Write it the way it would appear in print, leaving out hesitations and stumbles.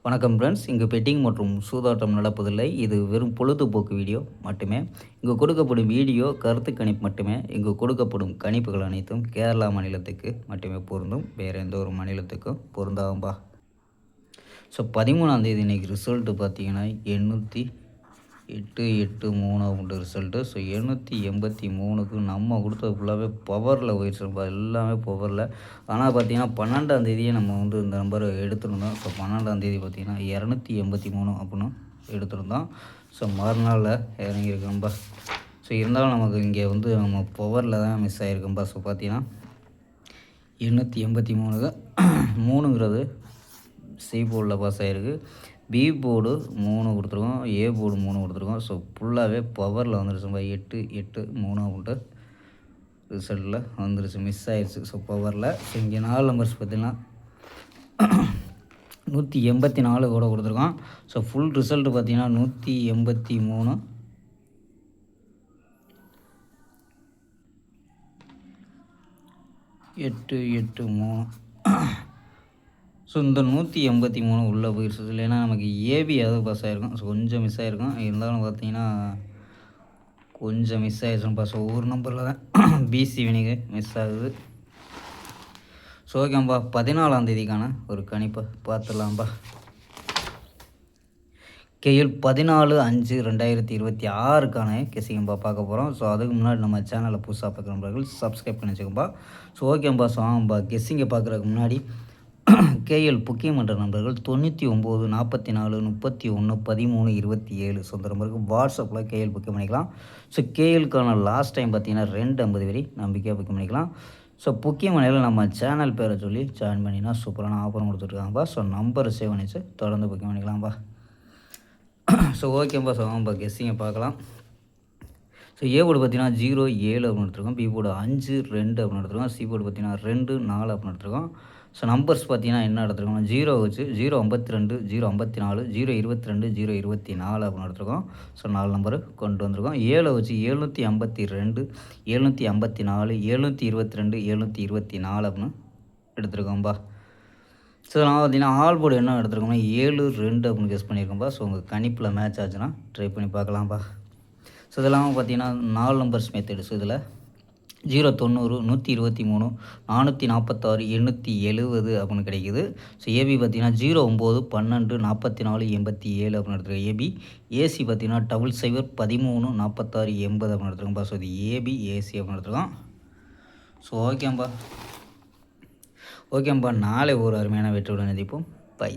வணக்கம் ஃப்ரெண்ட்ஸ். இங்கு பெட்டிங் மற்றும் சூதாட்டம் நடப்பதில்லை. இது வெறும் பொழுதுபோக்கு வீடியோ மட்டுமே. இங்கு கொடுக்கப்படும் வீடியோ கருத்து கணிப்பு மட்டுமே. இங்கு கொடுக்கப்படும் கணிப்புகள் அனைத்தும் கேரளா மாநிலத்துக்கு மட்டுமே பொருந்தும். வேறு எந்த ஒரு மாநிலத்துக்கும் பொருந்தாம்பா. ஸோ 13ஆம் தேதி இன்றைக்கி ரிசல்ட்டு பார்த்தீங்கன்னா 80883 அப்படின்ற ரிசல்ட்டு. ஸோ 783க்கு நம்ம கொடுத்தது ஃபுல்லாகவே பவரில் போயிடுச்சுப்பா, எல்லாமே பவரில். ஆனால் பார்த்தீங்கன்னா 12ஆம் தேதியே நம்ம இந்த நம்பரை எடுத்துருந்தோம். ஸோ 12ஆம் தேதி பார்த்தீங்கன்னா 283 அப்படின்னு எடுத்துருந்தோம். ஸோ மறுநாளில் இறங்கியிருக்கோம்பா. ஸோ இருந்தாலும் நமக்கு இங்கே நம்ம பவரில் தான் மிஸ் ஆகிருக்கோம்பா. ஸோ பார்த்தீங்கன்னா 883க்கு 3ங்கிறது சி போர்டில் பாஸ் ஆகிருக்கு. பி போர்டு 3 கொடுத்துருக்கோம், ஏ போர்டு 3 கொடுத்துருக்கோம். ஸோ ஃபுல்லாகவே பவரில் வந்துருச்சுப்பா. 883 அப்படின்ட்டு ரிசல்ட்டில் வந்துருச்சு, மிஸ் ஆயிடுச்சு. ஸோ பவரில். ஸோ இங்கே 4 நம்பர்ஸ் பார்த்திங்கன்னா 184 கூட கொடுத்துருக்கோம். ஸோ ஃபுல் ரிசல்ட்டு பார்த்திங்கன்னா 183 883. ஸோ இந்த 183 உள்ளே போயிடுச்சு. இல்லைன்னா நமக்கு ஏபியாவது பாஸ் ஆகிருக்கும். ஸோ கொஞ்சம் மிஸ் ஆகிருக்கும். இருந்தாலும் பார்த்தீங்கன்னா கொஞ்சம் மிஸ் ஆகிடுச்சுப்பா. ஸோ ஒரு நம்பரில் தான் பிசி வினிக்கு மிஸ் ஆகுது. ஸோ ஓகேப்பா, 14ஆம் தேதிக்கான ஒரு கணிப்பை பார்த்துடலாம்ப்பா. கேஎல் 14/5/2026க்கான கெஸிங்கப்பா பார்க்க போகிறோம். ஸோ அதுக்கு முன்னாடி நம்ம சேனலை புதுசாக பார்க்குற நண்பர்கள் சப்ஸ்கிரைப் பண்ணி வச்சுக்கோப்பா. ஸோ ஓகேப்பா. ஸோ ஆமாப்பா, கெஸ்ஸிங்கை பார்க்குறதுக்கு முன்னாடி கேஎல் புக்கியமன்ற நண்பர்கள் 99 44 31 13 27 சொந்த நம்பருக்கு வாட்ஸ்அப்பில் கேஎல் புக்கிங் பண்ணிக்கலாம். ஸோ கேஎலுக்கான லாஸ்ட் டைம் பார்த்தீங்கன்னா 250 வரை நம்பிக்கையாக புக்கிங் பண்ணிக்கலாம். ஸோ புக்கிங் மனையில் நம்ம சேனல் பேரை சொல்லி ஜாயின் பண்ணினா சூப்பரான ஆஃபரும் கொடுத்துருக்காங்கப்பா. ஸோ நம்பரை சேவ் பண்ணிச்சு தொடர்ந்து புக்கிங் பண்ணிக்கலாம்ப்பா. ஸோ ஓகேப்பா. ஸோ ஆமாப்பா, கெஸ்ஸிங்கை பார்க்கலாம். ஸோ ஏ போர்டு பார்த்தீங்கன்னா 07 அப்படின்னு எடுத்துருக்கோம், பி போர்டு 5-2 அப்படின்னு எடுத்துருக்கோம், சி போர்டு பார்த்தீங்கன்னா 2-4 அப்படின்னு எடுத்துருக்கோம். ஸோ நம்பர்ஸ் பார்த்தீங்கன்னா என்ன எடுத்துருக்கோம், 0 வச்சு 052 054 022 024 அப்படின்னு எடுத்துருக்கோம். ஸோ 4 நம்பரு கொண்டு வந்திருக்கோம். 7 வச்சு 752 754 722 724 அப்படின்னு எடுத்துருக்கோம்பா. ஸோ நான் பார்த்தீங்கன்னா ஆல் போர்டு என்ன எடுத்துருக்கோம்னா 7-2 அப்படின்னு கெஸ் பண்ணியிருக்கோம்பா. ஸோ உங்கள் கணிப்பில் மேட்ச் ஆச்சுன்னா ட்ரை பண்ணி பார்க்கலாம்ப்பா. ஸோ இதெல்லாம் பார்த்தீங்கன்னா 4 நம்பர்ஸ் மெத்தடு. ஸோ இதில் 090 123 446 870 அப்படின்னு கிடைக்குது. ஸோ ஏபி பார்த்தீங்கன்னா 09 12 44 87 அப்படின்னு எடுத்துருக்கோம் ஏபி. ஏசி பார்த்தீங்கன்னா 00 13 46 80 அப்படின்னு எடுத்துருக்கோம்ப்பா. ஸோ இது ஏபி ஏசி அப்படின்னு எடுத்துருக்கோம். ஸோ ஓகேம்பா. நாளை ஒரு அருமையான வெற்றியுடன் சந்திப்போம். பை.